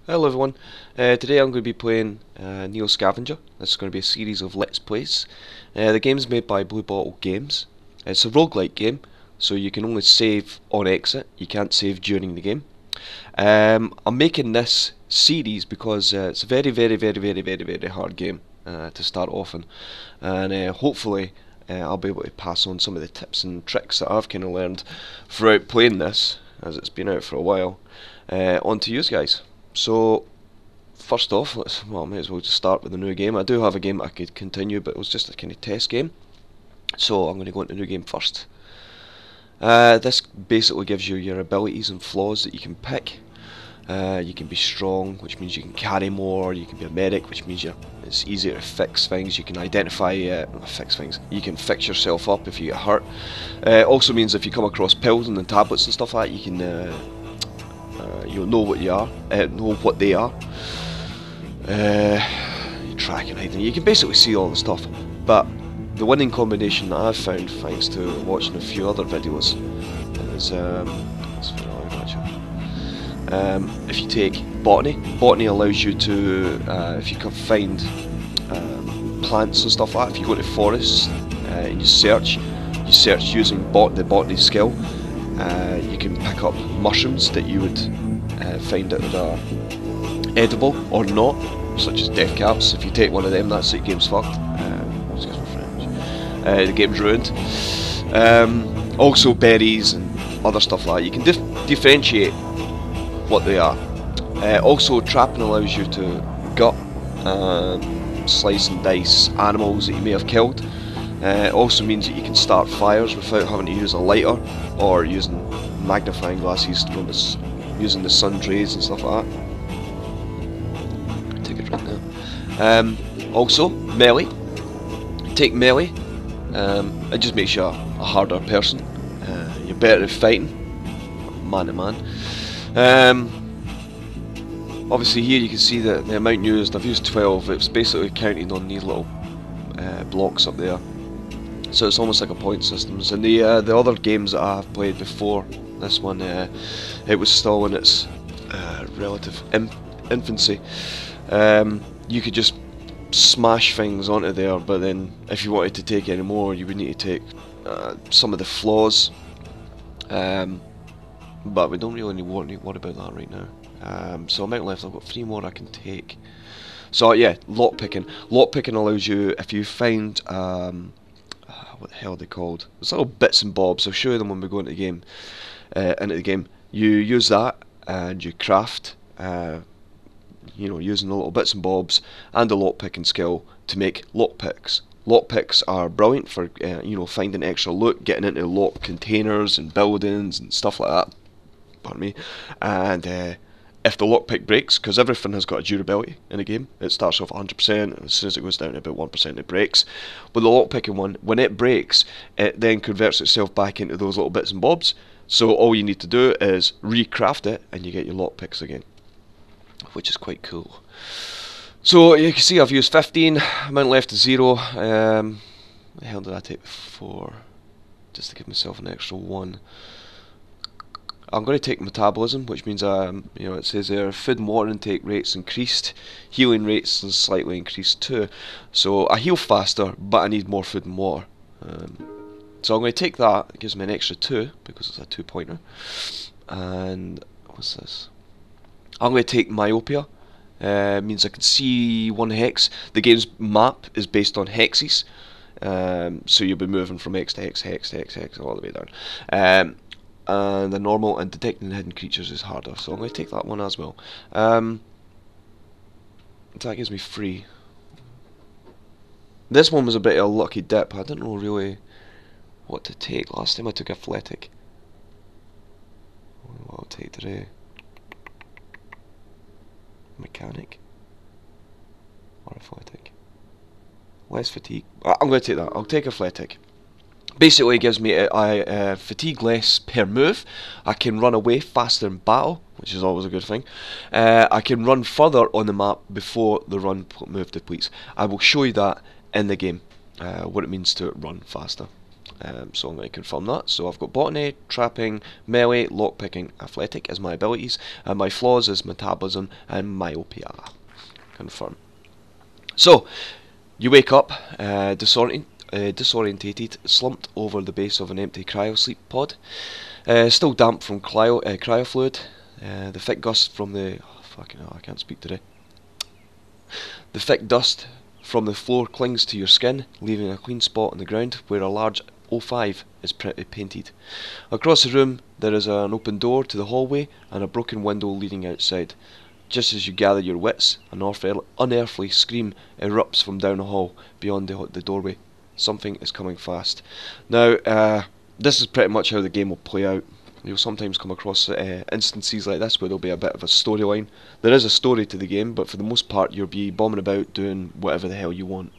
Hello everyone, today I'm going to be playing Scavenger. This is going to be a series of Let's Plays. The game is made by Blue Bottle Games. It's a roguelike game, so you can only save on exit, you can't save during the game. I'm making this series because it's a very hard game to start off in, and hopefully I'll be able to pass on some of the tips and tricks that I've kind of learned throughout playing this, as it's been out for a while, on to you guys. So, first off, I may as well just start with a new game. I do have a game I could continue, but it was just a kind of test game. So I'm going to go into the new game first. This basically gives you your abilities and flaws that you can pick. You can be strong, which means you can carry more. You can be a medic, which means it's easier to fix things. You can identify, fix things. You can fix yourself up if you get hurt. Also means if you come across pills and tablets and stuff like that, you can. You'll know what you are, know what they are. You track and hiding. You can basically see all the stuff. But the winning combination that I've found, thanks to watching a few other videos, is if you take botany. Botany allows you to, if you can find plants and stuff like that. If you go to forests and you search using the botany skill. You can pick up mushrooms that you would find out are edible or not, such as death caps. If you take one of them, that's it, game's fucked. Excuse my French. The game's ruined. Also berries and other stuff like that. You can differentiate what they are. Also trapping allows you to gut and slice and dice animals that you may have killed. It also means that you can start fires without having to use a lighter or using magnifying glasses from using the sun's rays and stuff like that. Take a drink now. Also, melee. Take melee. It just makes you a harder person. You're better at fighting, man to man. Obviously here you can see that the amount used, I've used 12, it's basically counting on these little blocks up there. So it's almost like a point system. And the other games that I've played before this one, it was still in its relative infancy. You could just smash things onto there, but then if you wanted to take any more, you would need to take some of the flaws. But we don't really worry about that right now. So amount left, I've got 3 more I can take. So yeah, lockpicking. Lockpicking allows you, if you find what the hell are they called? It's little bits and bobs. I'll show you them when we go into the game. You use that and you craft, using the little bits and bobs and the lockpicking skill to make lockpicks. Lockpicks are brilliant for finding extra loot, getting into locked containers and buildings and stuff like that. Pardon me. And if the lockpick breaks, because everything has got a durability in a game, it starts off 100%, and as soon as it goes down to about 1% it breaks. But the lockpicking one, when it breaks, it then converts itself back into those little bits and bobs, so all you need to do is recraft it and you get your lockpicks again, which is quite cool. So you can see I've used 15, amount left is 0. What the hell did I take before? Just to give myself an extra 1. I'm going to take metabolism, which means it says there food and water intake rates increased, healing rates is slightly increased too. So I heal faster, but I need more food and water. So I'm going to take that. It gives me an extra 2 because it's a 2-pointer. And what's this? I'm going to take myopia. Means I can see 1 hex. The game's map is based on hexes, so you'll be moving from hex to hex, hex to hex, hex, all the way down. And the normal and detecting hidden creatures is harder, so I'm going to take that one as well. So that gives me 3. This one was a bit of a lucky dip. I didn't know really what to take. Last time I took athletic. What I'll take today? Mechanic or athletic? Less fatigue. I'm going to take that. I'll take athletic. Basically, it gives me fatigue less per move. I can run away faster in battle, which is always a good thing. I can run further on the map before the run move depletes. I will show you that in the game, what it means to run faster. So I'm going to confirm that. So I've got botany, trapping, melee, lockpicking, athletic as my abilities, and my flaws is metabolism and myopia. Confirm. So you wake up disorientated, slumped over the base of an empty cryo sleep pod, still damp from cryo fluid. The thick gust from the fucking hell, I can't speak today. The thick dust from the floor clings to your skin, leaving a clean spot on the ground where a large O5 is painted. Across the room there is an open door to the hallway and a broken window leading outside. Just as you gather your wits, an unearthly scream erupts from down the hall beyond the doorway. Something is coming fast. Now, this is pretty much how the game will play out. You'll sometimes come across instances like this where there'll be a bit of a storyline. There is a story to the game, but for the most part you'll be bombing about doing whatever the hell you want.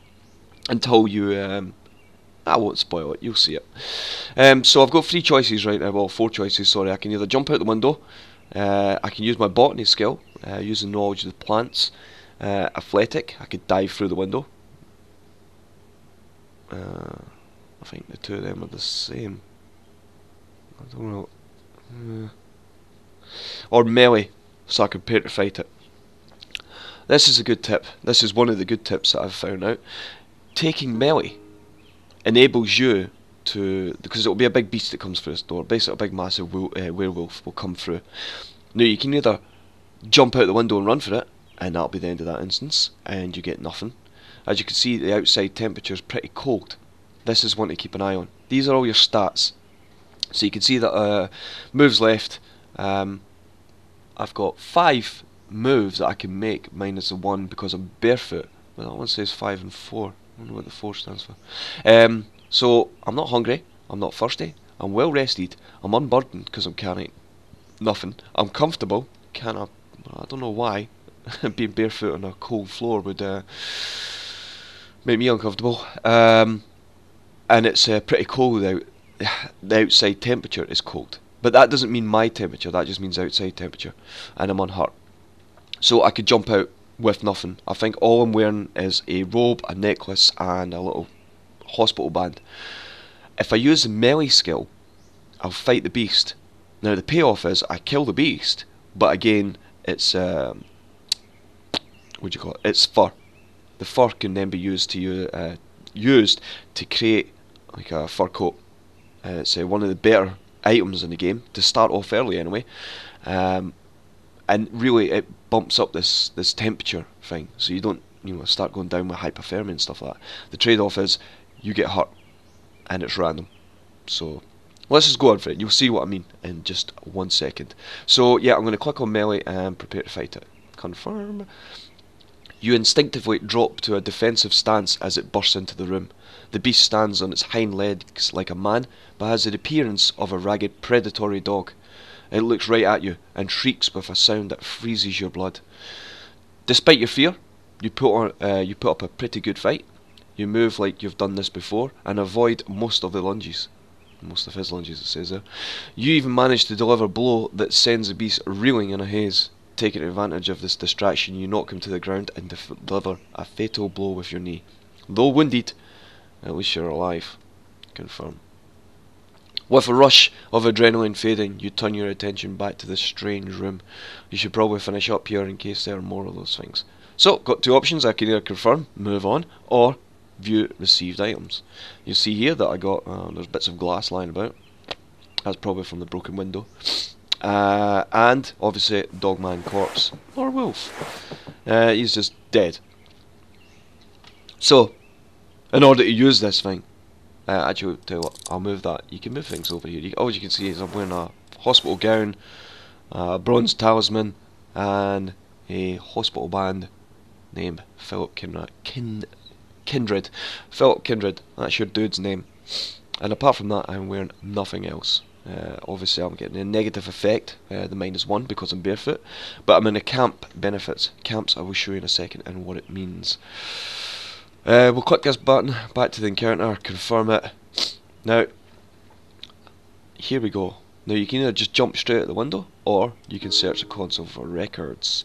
Until you... I won't spoil it, you'll see it. So I've got 3 choices right now, well 4 choices, sorry. I can either jump out the window, I can use my botany skill, using knowledge of the plants, athletic, I could dive through the window. I think the two of them are the same. I don't know. Or melee, so I can prepare to fight it. This is a good tip. This is one of the good tips that I've found out. Taking melee enables you to, because it will be a big beast that comes through this door. Basically, a big massive werewolf will come through. Now you can either jump out the window and run for it, and that'll be the end of that instance, and you get nothing. As you can see, the outside temperature is pretty cold. This is one to keep an eye on. These are all your stats. So you can see that moves left. I've got 5 moves that I can make minus the 1 because I'm barefoot. Well, that one says 5 and 4. I don't know what the 4 stands for. So I'm not hungry. I'm not thirsty. I'm well rested. I'm unburdened because I'm carrying nothing. I'm comfortable. I don't know why. Being barefoot on a cold floor would make me uncomfortable. And it's pretty cold out. The outside temperature is cold, but that doesn't mean my temperature, that just means outside temperature, and I'm unhurt. So I could jump out with nothing. I think all I'm wearing is a robe, a necklace, and a little hospital band. If I use the melee skill, I'll fight the beast. Now the payoff is I kill the beast, but again it's what do you call it? It's fur. The fur can then be used to create like a fur coat. It's one of the better items in the game to start off early anyway, and really it bumps up this temperature thing, so you don't start going down with hypothermia and stuff like that. The trade-off is you get hurt, and it's random. So let's just go on for it. You'll see what I mean in just 1 second. So yeah, I'm going to click on melee and prepare to fight it. Confirm. You instinctively drop to a defensive stance as it bursts into the room. The beast stands on its hind legs like a man, but has the appearance of a ragged predatory dog. It looks right at you and shrieks with a sound that freezes your blood. Despite your fear, you put up a pretty good fight. You move like you've done this before and avoid most of the lunges. Most of his lunges, it says there. You even manage to deliver a blow that sends the beast reeling in a haze. Taking advantage of this distraction, you knock him to the ground and deliver a fatal blow with your knee. Though wounded, at least you're alive. Confirm. With a rush of adrenaline fading, you turn your attention back to this strange room. You should probably finish up here in case there are more of those things. So, got 2 options. I can either confirm, move on, or view received items. You see here that I got, there's bits of glass lying about. That's probably from the broken window. And obviously Dogman corpse or wolf. He's just dead. So in order to use this thing, actually tell you what, I'll move that. You can move things over here. All you can see is I'm wearing a hospital gown, a bronze talisman, and a hospital band named Philip Kindred. Philip Kindred, that's your dude's name. And apart from that, I'm wearing nothing else. Obviously I'm getting a negative effect, the -1 because I'm barefoot, but I'm in the camp benefits. Camps I will show you in a second and what it means. We'll click this button, back to the encounter, confirm it. Now, here we go. Now you can either just jump straight out the window, or you can search the console for records.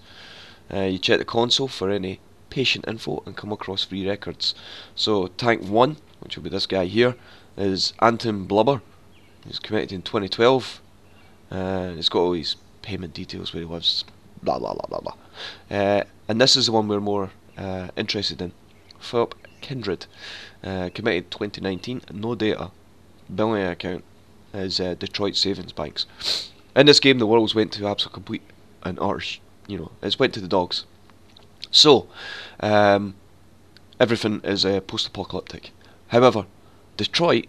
You check the console for any patient info and come across 3 records. So tank 1, which will be this guy here, is Anton Blubber. He's committed in 2012. It's got all his payment details, where he lives, blah blah blah blah blah. And this is the one we're more interested in. Philip Kindred, committed 2019, no data. Billing account is Detroit Savings Banks. In this game, the worlds went to absolute complete and utter, it's went to the dogs. So, everything is post-apocalyptic. However, Detroit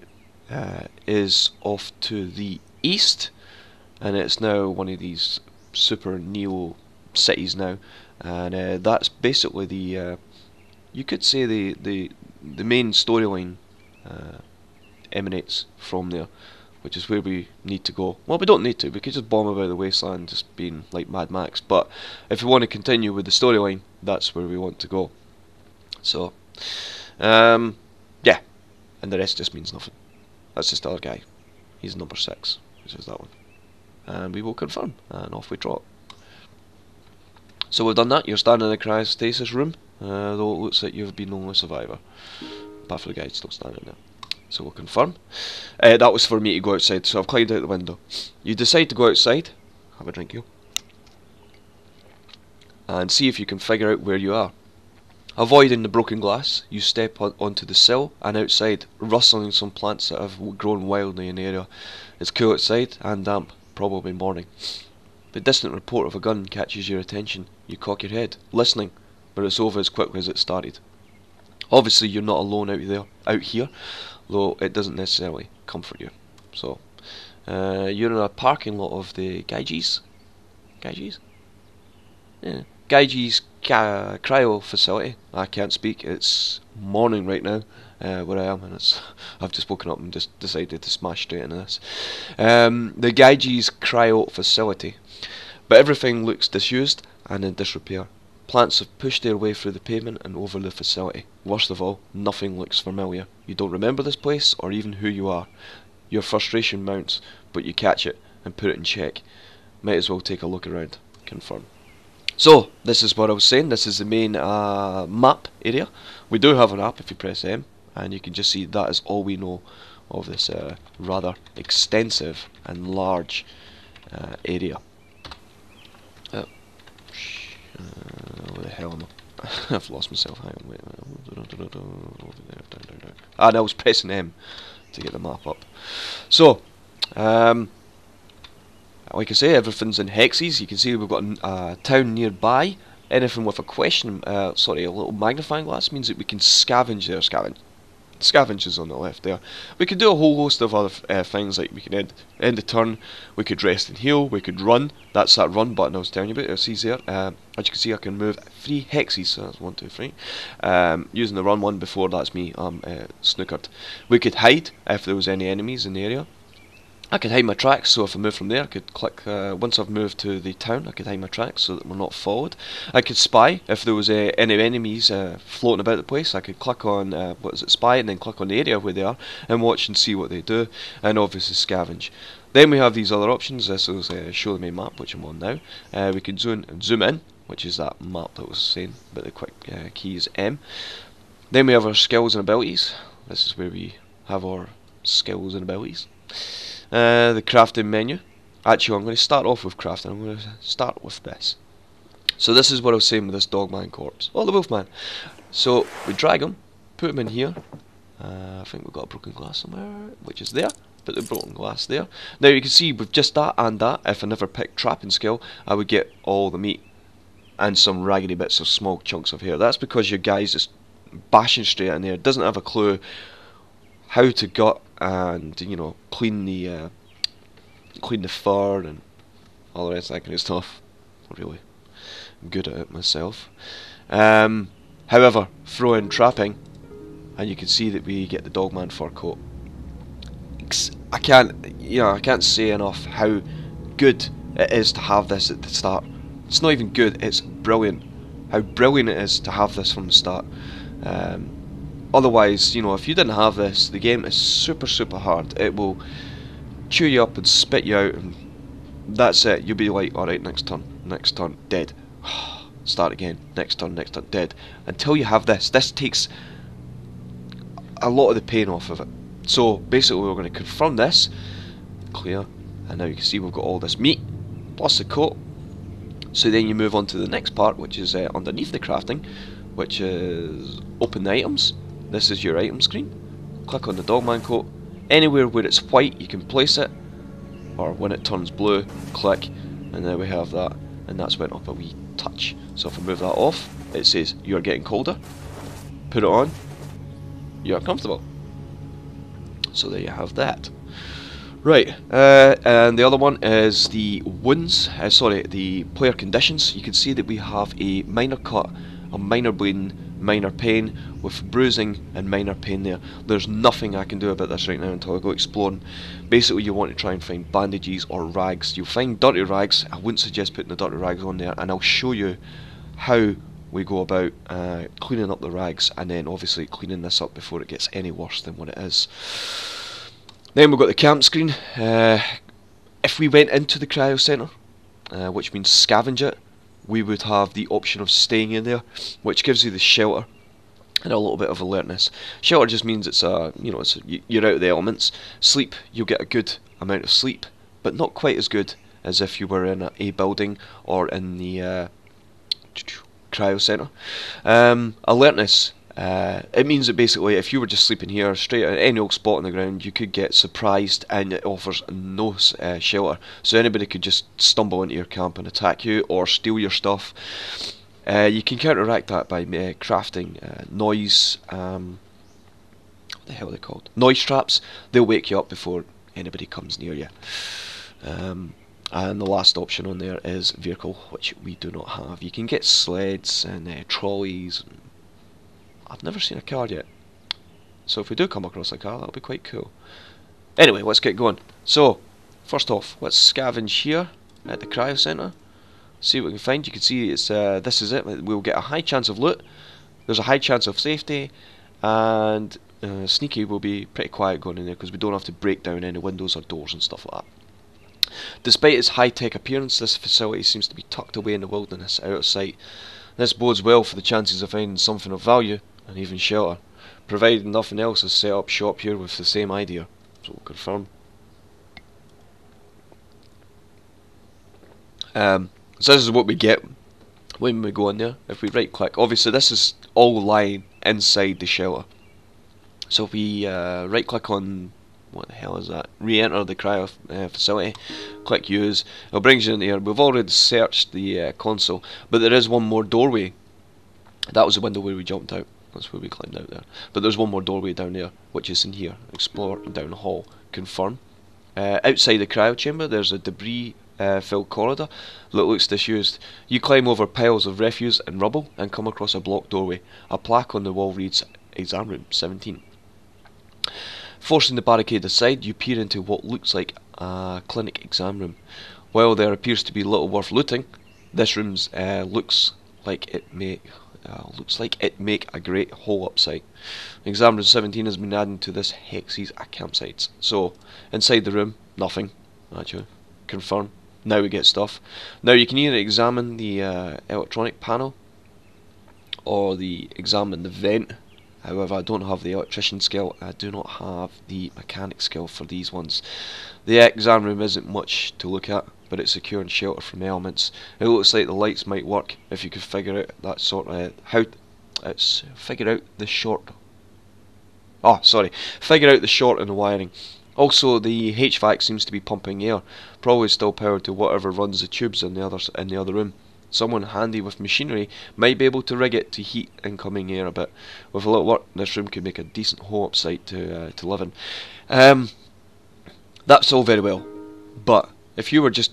is off to the east, and it's now one of these super neo cities now, and that's basically the you could say the main storyline emanates from there, which is where we need to go. Well, we don't need to, we could just bomb about the wasteland, just being like Mad Max, but if we want to continue with the storyline, that's where we want to go. So, yeah, and the rest just means nothing. That's just the other guy. He's number 6, which is that one. And we will confirm, and off we trot. So we've done that. You're standing in the cryostasis room, though it looks like you've been the only survivor. Apart from the guy still standing there. So we'll confirm. That was for me to go outside, so I've climbed out the window. You decide to go outside, have a drink here, and see if you can figure out where you are. Avoiding the broken glass, you step onto the sill and outside, rustling some plants that have grown wildly in the area. It's cool outside and damp, probably morning. The distant report of a gun catches your attention. You cock your head, listening, but it's over as quickly as it started. Obviously you're not alone out here, though it doesn't necessarily comfort you. So, you're in a parking lot of the Gaiji's Cryo facility. I can't speak. It's morning right now where I am, and I've just woken up and just decided to smash straight into this. The Gaiji's Cryo facility, but everything looks disused and in disrepair. Plants have pushed their way through the pavement and over the facility. Worst of all, nothing looks familiar. You don't remember this place or even who you are. Your frustration mounts, but you catch it and put it in check. Might as well take a look around. Confirm. So, this is what I was saying. This is the main map area. We do have an app if you press M, and you can just see that is all we know of this rather extensive and large area. Where the hell am I? I've lost myself. Hang on, wait. And I was pressing M to get the map up. So, like I say, everything's in hexes. You can see we've got a town nearby. Anything with a question, a little magnifying glass means that we can scavenge there. Scavenge is on the left there. We could do a whole host of other things, like we could end the turn, we could rest and heal, we could run. That's that run button I was telling you about. It says there. As you can see, I can move 3 hexes, so that's 1, 2, 3. Using the run one before, that's me snookered. We could hide if there was any enemies in the area. I could hide my tracks, so if I move from there, I could click, once I've moved to the town, I could hide my tracks so that we're not followed. I could spy, if there was any enemies floating about the place, I could click on, spy, and then click on the area where they are, and watch and see what they do, and obviously scavenge. Then we have these other options. This is show the main map, which I'm on now. We can zoom in, which is that map that was saying, but the quick key is M. Then we have our skills and abilities. This is where we have our skills and abilities. The crafting menu. Actually, I'm going to start off with crafting. I'm going to start with this. So this is what I was saying with this dogman corpse. Oh, the wolfman. So we drag him, put him in here. I think we've got a broken glass somewhere, which is there. Put the broken glass there. Now you can see with just that and that, if I never picked trapping skill, I would get all the meat and some raggedy bits of small chunks of hair. That's because your guy's just bashing straight in there, doesn't have a clue how to gut and clean the fur and all the rest of that kind of stuff. Not really good at it myself. However, throw in trapping, and you can see that we get the dogman fur coat. I can't say enough how good it is to have this at the start. It's not even good; it's brilliant. How brilliant it is to have this from the start. Otherwise, if you didn't have this, the game is super hard. It will chew you up and spit you out, and that's it. You'll be like, alright, next turn, dead. Start again, next turn, dead. Until you have this. This takes a lot of the pain off of it. So basically we're going to confirm this, clear, and now you can see we've got all this meat, plus the coat. So then you move on to the next part, which is underneath the crafting, which is open the items. This is your item screen. Click on the dogman coat. Anywhere where it's white you can place it, or when it turns blue, click, and there we have that, and that's went up a wee touch. So if I move that off, it says you're getting colder. Put it on, you're comfortable. So there you have that. Right, and the other one is the wounds, the player conditions. You can see that we have a minor cut, a minor bleeding, minor pain, with bruising and minor pain there. There's nothing I can do about this right now until I go exploring. Basically you want to try and find bandages or rags. You'll find dirty rags. I wouldn't suggest putting the dirty rags on there, and I'll show you how we go about cleaning up the rags, and then obviously cleaning this up before it gets any worse than what it is. Then we've got the camp screen. If we went into the cryo centre, which means scavenge it, we would have the option of staying in there, which gives you the shelter and a little bit of alertness. Shelter just means it's you're out of the elements. Sleep, you'll get a good amount of sleep, but not quite as good as if you were in a building or in the cryo centre. Alertness. It means that basically if you were just sleeping here straight at any old spot on the ground, you could get surprised, and it offers no shelter. So anybody could just stumble into your camp and attack you or steal your stuff. You can counteract that by crafting noise, what the hell are they called? Noise traps. They'll wake you up before anybody comes near you. And the last option on there is vehicle, which we do not have. You can get sleds and trolleys. I've never seen a car yet, so if we do come across a car, that'll be quite cool. Anyway, let's get going. So, first off, let's scavenge here at the cryo centre. See what we can find. You can see it's this is it. We'll get a high chance of loot. There's a high chance of safety, and sneaky will be pretty quiet going in there because we don't have to break down any windows or doors and stuff like that. Despite its high-tech appearance, this facility seems to be tucked away in the wilderness, out of sight. This bodes well for the chances of finding something of value, and even shelter, provided nothing else is set up shop here with the same idea. So we'll confirm. So this is what we get when we go in there. If we right click, obviously this is all lying inside the shelter. So if we right click on, what the hell is that? Re-enter the cryo facility. Click use. It brings you in here. We've already searched the console, but there is one more doorway. That was the window where we jumped out. That's where we climbed out there. But there's one more doorway down there, which is in here. Explore down the hall. Confirm. Outside the cryo chamber, there's a debris filled corridor that looks disused. You climb over piles of refuse and rubble and come across a blocked doorway. A plaque on the wall reads Exam Room 17. Forcing the barricade aside, you peer into what looks like a clinic exam room. While there appears to be little worth looting, this room looks like it make a great hole-up site. Exam Room 17 has been added to this hexes at campsites. So inside the room, nothing. Actually, confirm. Now we get stuff. Now you can either examine the electronic panel or examine the vent. However, I don't have the electrician skill. I do not have the mechanic skill for these ones. The exam room isn't much to look at, but it's secure and sheltered from elements. It looks like the lights might work if you could figure out that sort of figure out the short in the wiring. Also, the HVAC seems to be pumping air, probably still powered to whatever runs the tubes in the other room. Someone handy with machinery might be able to rig it to heat incoming air a bit. With a little work, this room could make a decent hole-up site to live in. That's all very well, but if you were just...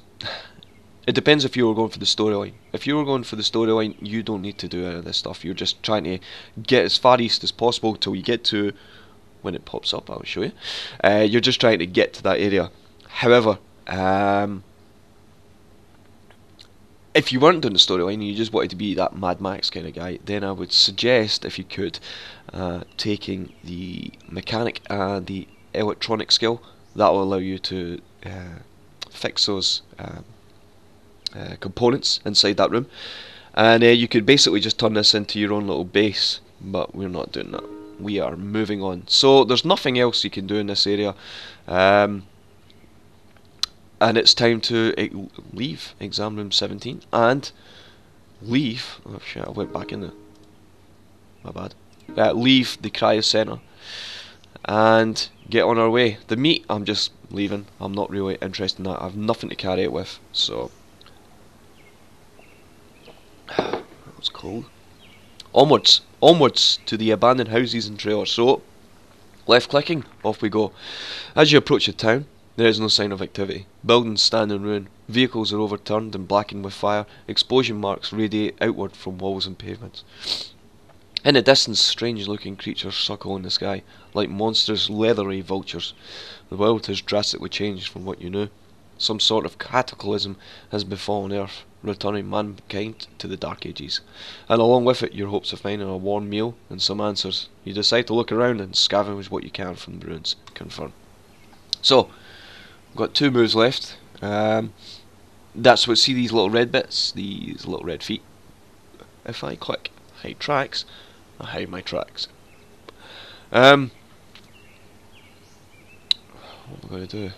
It depends if you were going for the storyline. If you were going for the storyline, you don't need to do any of this stuff. You're just trying to get as far east as possible till you get to... When it pops up, I'll show you. You're just trying to get to that area. However, if you weren't doing the storyline and you just wanted to be that Mad Max kind of guy, then I would suggest, if you could, taking the mechanic and the electronic skill. That will allow you to fix those components inside that room, and you could basically just turn this into your own little base, but we're not doing that. we are moving on. So there's nothing else you can do in this area, and it's time to leave exam room 17 and leave. Oh shit! I went back in there. My bad. Leave the cryo center and get on our way. The meat, I'm just leaving. I'm not really interested in that. I have nothing to carry it with. So that was cold. Onwards to the abandoned houses and trailers. So, left clicking, off we go. As you approach the town, there is no sign of activity. Buildings stand in ruin, vehicles are overturned and blackened with fire, explosion marks radiate outward from walls and pavements. In the distance, strange looking creatures suckle in the sky, like monstrous leathery vultures. The world has drastically changed from what you knew. Some sort of cataclysm has befallen Earth, returning mankind to the Dark Ages. And along with it, your hopes of finding a warm meal and some answers. You decide to look around and scavenge what you can from the ruins. Confirm. So, we've got 2 moves left. That's what, see these little red bits? These little red feet. If I click hide tracks, I hide my tracks. What am I going to do?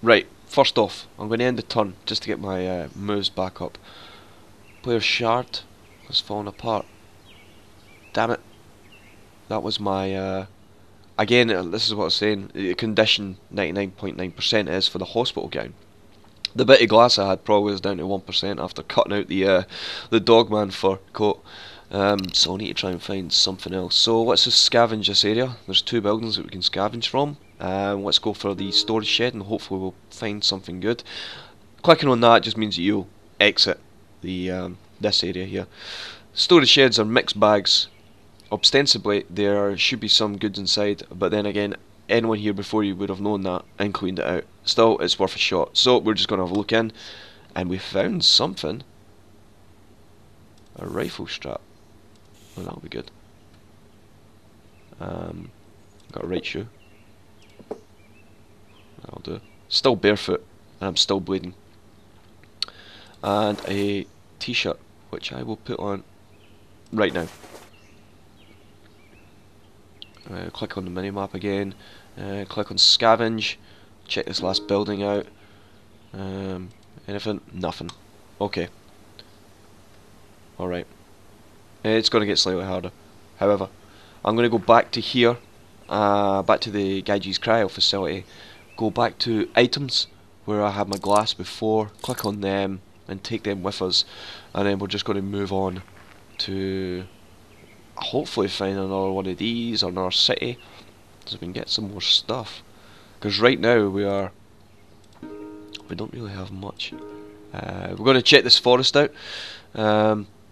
Right, first off, I'm going to end the turn just to get my moves back up. Player's shard has fallen apart. Damn it. That was my... again, this is what I was saying. Condition 99.9% is for the hospital gown. The bit of glass I had probably was down to 1% after cutting out the Dogman fur coat. So I need to try and find something else. So let's just scavenge this area. There's 2 buildings that we can scavenge from. Let's go for the storage shed and hopefully we'll find something good. Clicking on that just means that you'll exit the this area here. Storage sheds are mixed bags. Ostensibly there should be some goods inside, but then again, anyone here before you would have known that and cleaned it out. Still, it's worth a shot. So we're just going to have a look in, and we found something. A rifle strap. Well, that'll be good. Got a right shoe. That'll do. Still barefoot, and I'm still bleeding. And a t-shirt, which I will put on right now. Click on the minimap again. Click on scavenge. Check this last building out. Anything? Nothing. Okay. Alright. It's going to get slightly harder. However, I'm going to go back to here. Back to the Gaiji's Cryo facility. Go back to items where I had my glass before. Click on them and take them with us. And then we're just going to move on to hopefully find another one of these or another city, so we can get some more stuff. Because right now we don't really have much. We're going to check this forest out.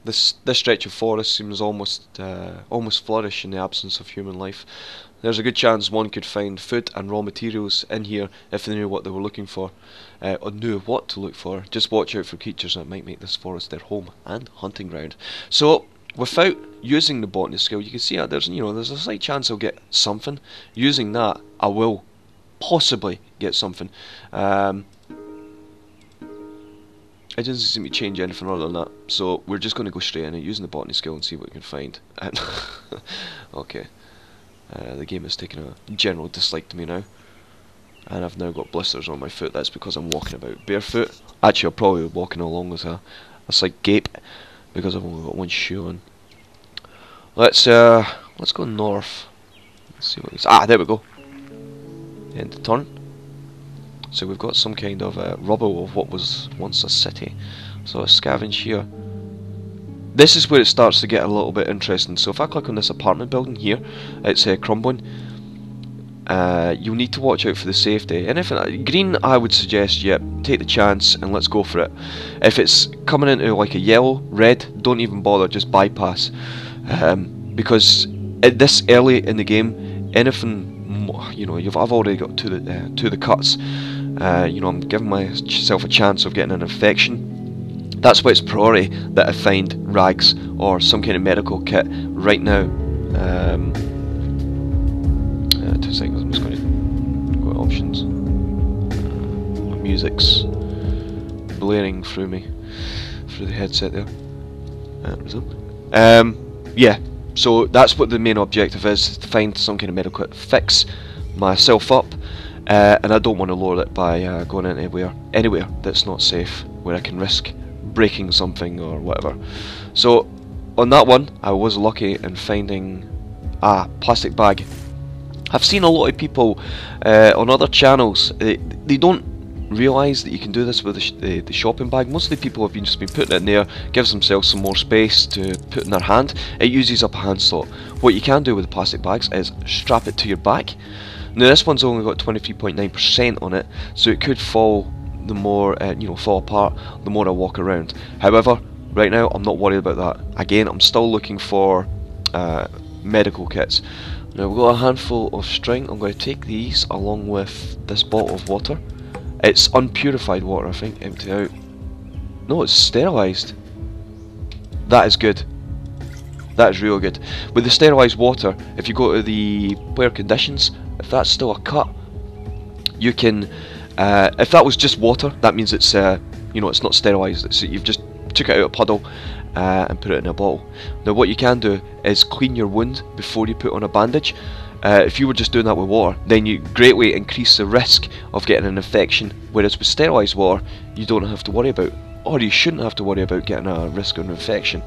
This stretch of forest seems almost flourish in the absence of human life. There's a good chance one could find food and raw materials in here if they knew what they were looking for, or knew what to look for. Just watch out for creatures that might make this forest their home and hunting ground. So, without using the botany skill, you can see that there's a slight chance I'll get something. Using that, I will possibly get something. It doesn't seem to change anything other than that, so we're just going to go straight in it using the botany skill and see what we can find. Okay, the game has taken a general dislike to me now, and I've now got blisters on my foot. That's because I'm walking about barefoot. Actually, I'm probably walking along with a slight gape because I've only got one shoe on. Let's go north. Let's see what this. There we go. End the turn. So we've got some kind of rubble of what was once a city. So a scavenge here. This is where it starts to get a little bit interesting. So if I click on this apartment building here, it's crumbling. You'll need to watch out for the safety. And if green, I would suggest, yep, take the chance and let's go for it. If it's coming into like a yellow, red, don't even bother, just bypass. Because at this early in the game, anything, I've already got to the cuts. I'm giving myself a chance of getting an infection. That's why it's priority that I find rags or some kind of medical kit right now. 2 seconds, I'm just going to go to options. My music's blaring through me, through the headset there. Resume. Yeah, So that's what the main objective is, to find some kind of medical kit, fix myself up, and I don't want to lower it by going anywhere that's not safe, where I can risk breaking something or whatever. So on that one, I was lucky in finding a plastic bag. I've seen a lot of people on other channels, they don't realise that you can do this with the shopping bag. Most of the people have just been putting it in there, gives themselves some more space to put in their hand. It uses up a hand slot. What you can do with the plastic bags is strap it to your back. Now this one's only got 23.9% on it, so it could fall the more, fall apart the more I walk around. However, right now I'm not worried about that. Again, I'm still looking for medical kits. Now we've got a handful of string. I'm going to take these along with this bottle of water. It's unpurified water, I think. Empty out. No, it's sterilised. That is good. That is real good. With the sterilised water, if you go to the player conditions, if that's still a cut, you can. If that was just water, that means it's it's not sterilised. So you've just took it out of a puddle and put it in a bottle. Now what you can do is clean your wound before you put on a bandage. If you were just doing that with water, then you greatly increase the risk of getting an infection, whereas with sterilised water you don't have to worry about, or you shouldn't have to worry about getting a risk of an infection.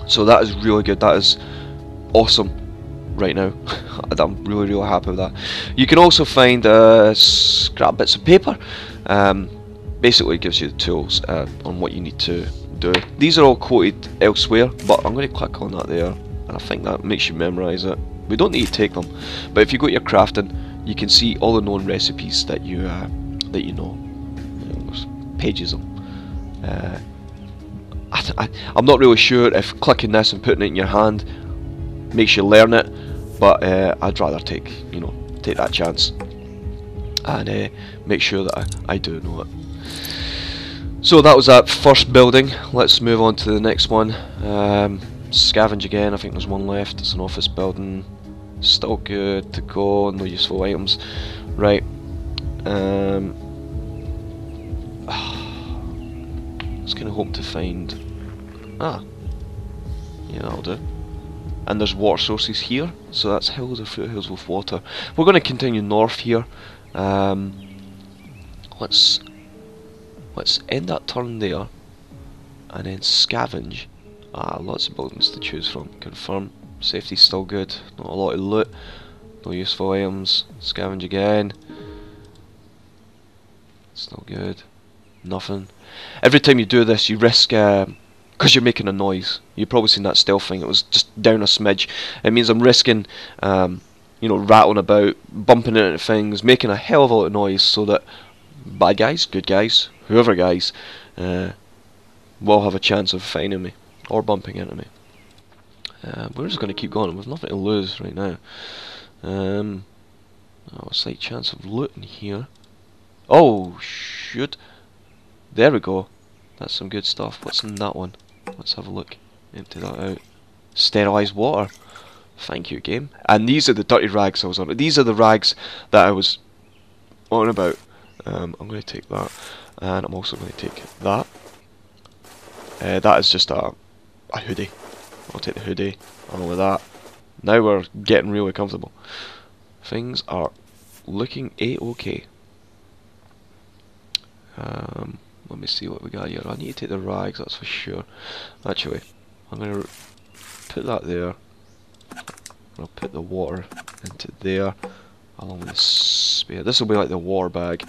So that is really good. That is awesome right now. I'm really happy with that. You can also find scrap bits of paper. Basically it gives you the tools on what you need to do. These are all quoted elsewhere, but I'm going to click on that there, and I think that makes you memorise it. We don't need to take them, but if you go to your crafting, you can see all the known recipes that you know. There's pages of them. I'm not really sure if clicking this and putting it in your hand makes you learn it, but I'd rather take that chance and make sure that I do know it. So that was that first building. Let's move on to the next one. Scavenge again. I think there's one left. It's an office building. Still good to go. No useful items. Right. I was kind of hoping to find. Yeah, that'll do. And there's water sources here, so that's hills or foothills with water. We're going to continue north here. Let's end that turn there, and then scavenge. Lots of buildings to choose from. Confirm. Safety's still good. Not a lot of loot. No useful items. Scavenge again. Still good. Nothing. Every time you do this, you risk, because you're making a noise. You've probably seen that stealth thing. It was just down a smidge. It means I'm risking, rattling about, bumping into things, making a hell of a lot of noise, so that bad guys, good guys, whoever guys, will have a chance of finding me or bumping into me. We're just going to keep going. We've nothing to lose right now. A slight chance of looting here. Oh, shoot. There we go. That's some good stuff. What's in that one? Let's have a look. Empty that out. Sterilised water. Thank you, game. And these are the dirty rags I was on. These are the rags that I was on about. I'm going to take that. And I'm also going to take that. That is just a hoodie. I'll take the hoodie along with that. Now we're getting really comfortable. Things are looking a-okay. Let me see what we got here. I need to take the rags, that's for sure. Actually, I'm going to put that there. I'll put the water into there, along with the spare. This will be like the war bag.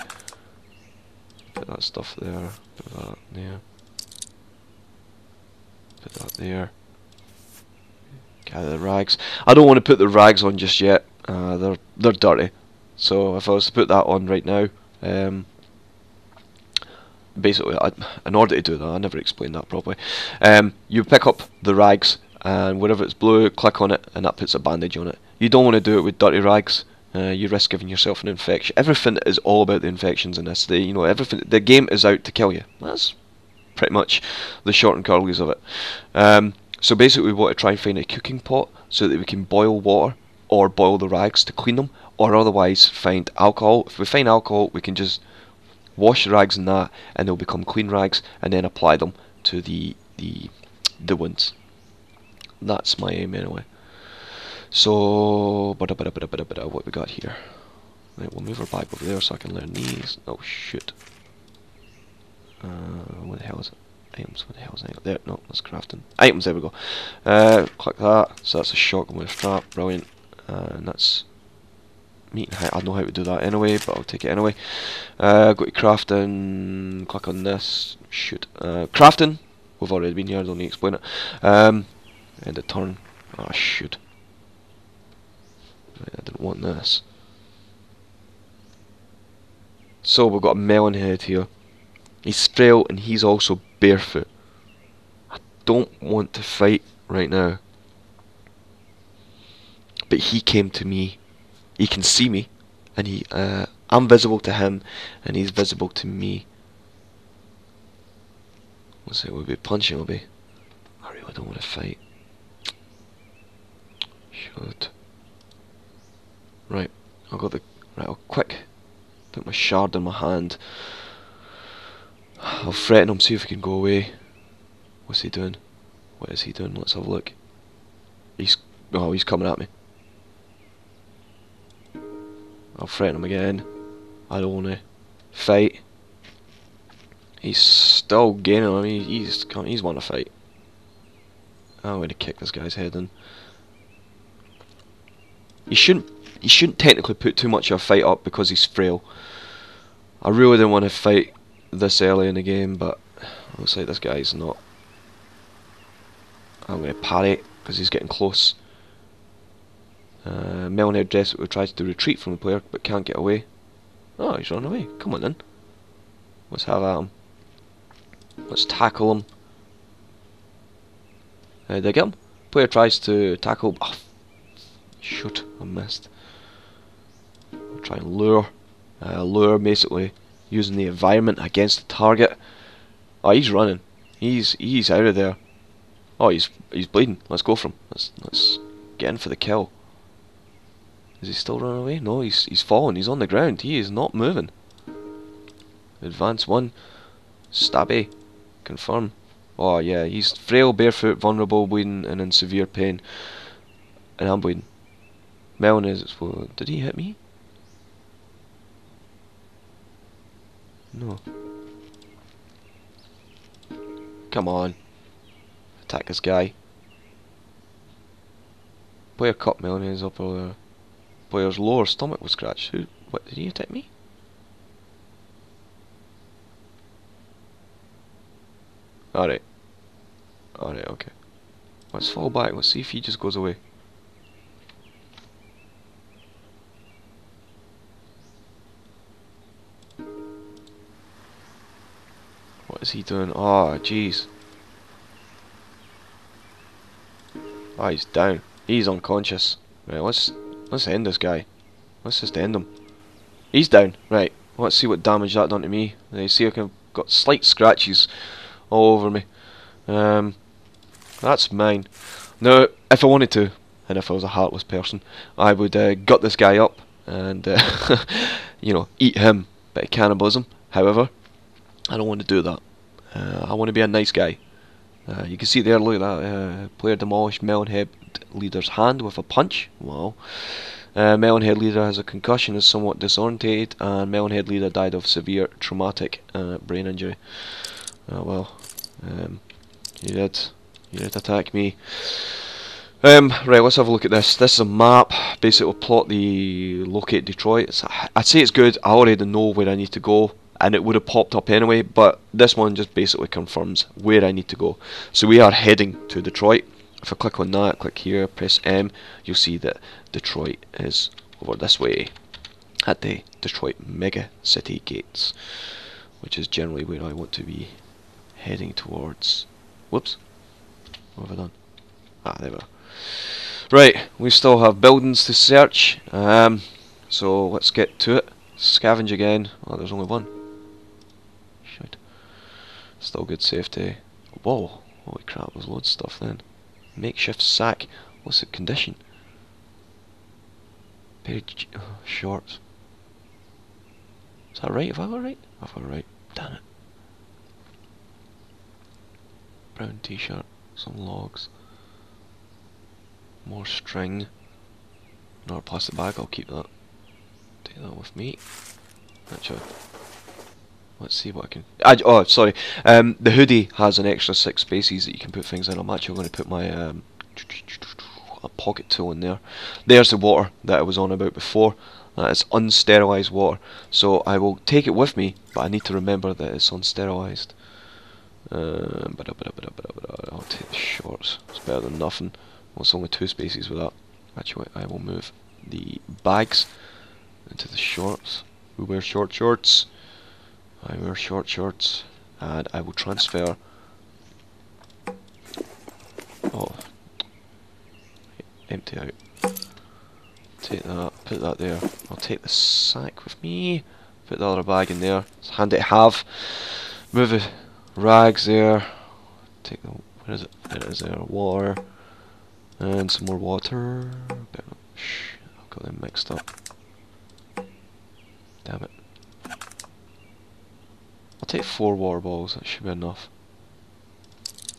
Put that stuff there. Put that there. Put that there. Gather the rags. I don't want to put the rags on just yet. They're dirty. So if I was to put that on right now, basically, in order to do that, I never explained that properly. You pick up the rags, and wherever it's blue, click on it, and that puts a bandage on it. You don't want to do it with dirty rags. You risk giving yourself an infection. Everything is all about the infections in this. Everything. The game is out to kill you. That's pretty much the short and curlies of it. So basically, we want to try and find a cooking pot so that we can boil water or boil the rags to clean them, or otherwise find alcohol. If we find alcohol, we can just wash the rags in that, and they'll become clean rags, and then apply them to the wounds. That's my aim anyway. So, what we got here? Right, we'll move her back over there so I can learn these. Oh shoot. What the hell is it? Items, what the hell is it? There, no, that's crafting. Items, there we go. Click that. So that's a shotgun with a strap, brilliant. And that's meat and height. I know how to do that anyway, but I'll take it anyway. Go to crafting, click on this. Shoot. Crafting. We've already been here, I don't need to explain it. End of turn. Ah, shoot. Right, I didn't want this. So we've got a melon head here. He's frail and he's also barefoot. I don't want to fight right now. But he came to me. He can see me, and I'm visible to him, and he's visible to me. What's it? We'll be punching. We'll be. I really don't want to fight. Should. Right. I'll go the. Right. I'll quick. Put my shard in my hand. I'll threaten him. See if he can go away. What's he doing? What is he doing? Let's have a look. He's coming at me. I'll threaten him again. I don't want to fight. He's still gaining on me. He's want to fight. I'm going to kick this guy's head in. He shouldn't technically put too much of a fight up because he's frail. I really didn't want to fight this early in the game, but looks like this guy's not. I'm going to parry because he's getting close. Melonhead dress tries to retreat from the player but can't get away. Oh, he's running away. Come on then. Let's have at him. Let's tackle him. Did I get him? Player tries to tackle. Oh, shoot, I missed. I'll try and lure. Lure basically using the environment against the target. Oh, he's running. He's out of there. Oh, he's bleeding. Let's go for him. Let's get in for the kill. Is he still running away? No, he's fallen. He's on the ground. He is not moving. Advance 1. Stabby. Confirm. Oh yeah, he's frail, barefoot, vulnerable, bleeding, and in severe pain. And I'm bleeding. Melon is. Well, did he hit me? No. Come on. Attack this guy. Player cut Melon is up earlier. Player's lower stomach was scratched. Who? What, did he attack me? Alright. Alright, okay. Let's fall back. Let's see if he just goes away. What is he doing? Oh, jeez. Oh, he's down. He's unconscious. Right, let's end this guy. Let's just end him. He's down. Right. Let's see what damage that done to me. You see, I've got slight scratches all over me. That's mine. Now, if I wanted to, and if I was a heartless person, I would gut this guy up and you know, eat him. Bit of cannibalism. However, I don't want to do that. I want to be a nice guy. You can see there, look at that. Player demolished Melonhead leader's hand with a punch. Wow. Melonhead leader has a concussion, is somewhat disorientated, and Melonhead leader died of severe traumatic brain injury. Oh well. You did attack me. Right, let's have a look at this. This is a map. Basically, we'll plot the locate Detroit. I'd say it's good. I already know where I need to go, and it would have popped up anyway, but this one just basically confirms where I need to go. So we are heading to Detroit. If I click on that, click here, press M, you'll see that Detroit is over this way at the Detroit Mega City Gates, which is generally where I want to be heading towards. Whoops, what have I done? Ah, there we are. Right, we still have buildings to search, so let's get to it. Scavenge again. Oh, there's only one. Shite. Still good safety. Whoa, holy crap, there's loads of stuff then. Makeshift sack. What's the condition? Page shorts. Is that right? Have I got it right? I've got it right. Damn it. Brown t-shirt. Some logs. More string. Another plastic bag, I'll keep that. Take that with me. Actually, let's see what I can... oh, sorry. The hoodie has an extra 6 spaces that you can put things in. I'm actually going to put my a pocket tool in there. There's the water that I was on about before. That is unsterilised water. So I will take it with me, but I need to remember that it's unsterilised. I'll take the shorts. It's better than nothing. Well, it's only 2 spaces with that. Actually, I will move the bags into the shorts. We wear short shorts. I wear short shorts. And I will transfer... Oh. Empty out. Take that, put that there. I'll take the sack with me. Put the other bag in there. It's handy to have. Move the rags there. Take the... Where is it? There it is there. Water. And some more water. I've got them mixed up. Damn it. I'll take 4 water balls, that should be enough.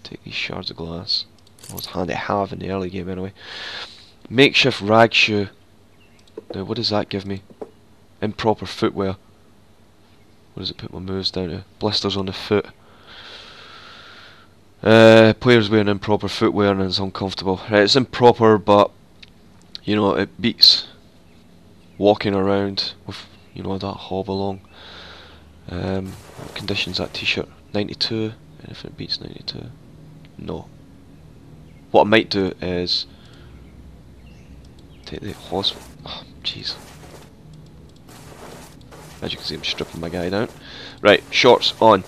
Take these shards of glass. Well, it's handy to have in the early game anyway. Makeshift rag shoe. Now what does that give me? Improper footwear. What does it put my moves down to? Blisters on the foot. Players wearing improper footwear and it's uncomfortable. Right, it's improper, but you know, it beats walking around with, you know, that hobble along. What conditions that t-shirt? 92. Anything beats 92? No. What I might do is take the hospital. Oh, jeez. As you can see, I'm stripping my guy down. Right, shorts on.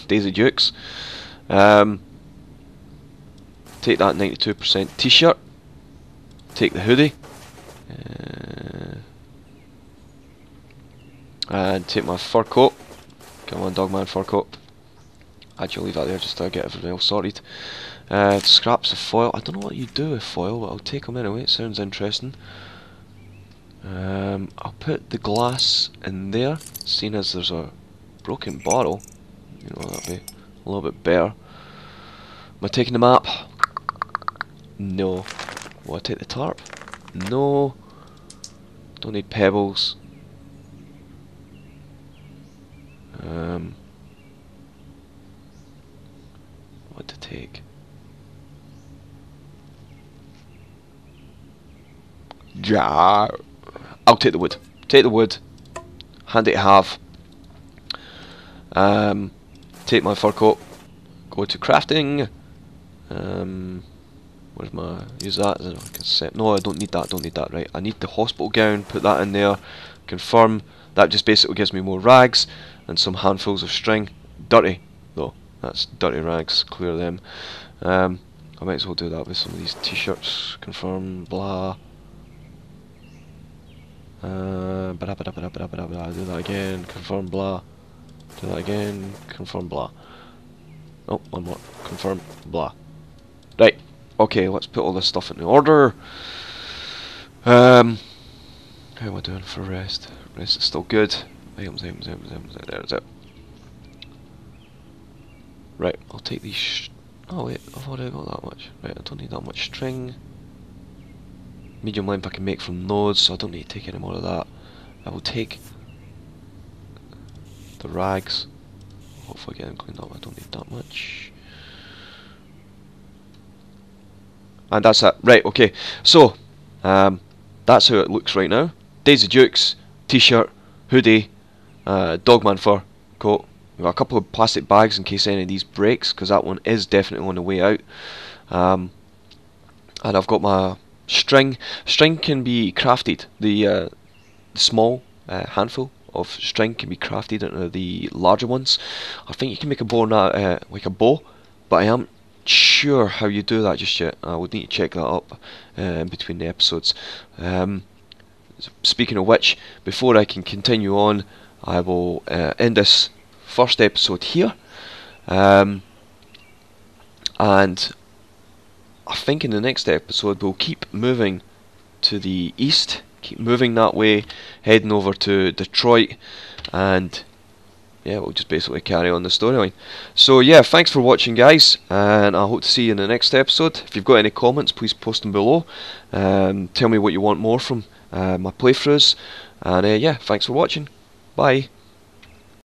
Daisy Dukes. Take that 92% t-shirt. Take the hoodie. And take my fur coat. Come on, Dogman fur coat. Actually, leave that there just to get everything else sorted. Scraps of foil. I don't know what you do with foil, but I'll take them anyway. It sounds interesting. I'll put the glass in there, seeing as there's a broken bottle. You know, that'd be a little bit better. Am I taking the map? No. Will I take the tarp? No. Don't need pebbles. What to take? Ja. I'll take the wood. Take the wood. Handy to have. Take my fur coat. Go to crafting. Where's my... Use that as a cassette. No, I don't need that. Don't need that. Right. I need the hospital gown. Put that in there. Confirm. That just basically gives me more rags and some handfuls of string. Dirty though. That's dirty rags. Clear them. I might as well do that with some of these t-shirts. Confirm. Blah. Do that again. Confirm. Blah. Do that again. Confirm. Blah. Oh, one more. Confirm. Blah. Right. Okay, let's put all this stuff in order. How am I doing for rest? Rest is still good. Items, there's it. Right, I'll take these. Oh wait, I've already got that much. Right, I don't need that much string. Medium length I can make from those, so I don't need to take any more of that. I will take the rags. Hopefully get them cleaned up. I don't need that much. And that's it. Right, okay. So, that's how it looks right now. Daisy Dukes, t-shirt, hoodie, Dogman fur coat. We've got a couple of plastic bags in case any of these breaks, because that one is definitely on the way out. And I've got my string. String can be crafted. The small handful of string can be crafted into the larger ones. I think you can make a bow like a bow, but I am sure how you do that just yet. I would need to check that up in between the episodes. Speaking of which, before I can continue on, I will end this first episode here. And I think in the next episode we'll keep moving to the east, keep moving that way, heading over to Detroit, and yeah, we'll just basically carry on the storyline. So yeah, thanks for watching, guys, and I hope to see you in the next episode. If you've got any comments, please post them below. Tell me what you want more from my playthroughs, and yeah, thanks for watching. Bye.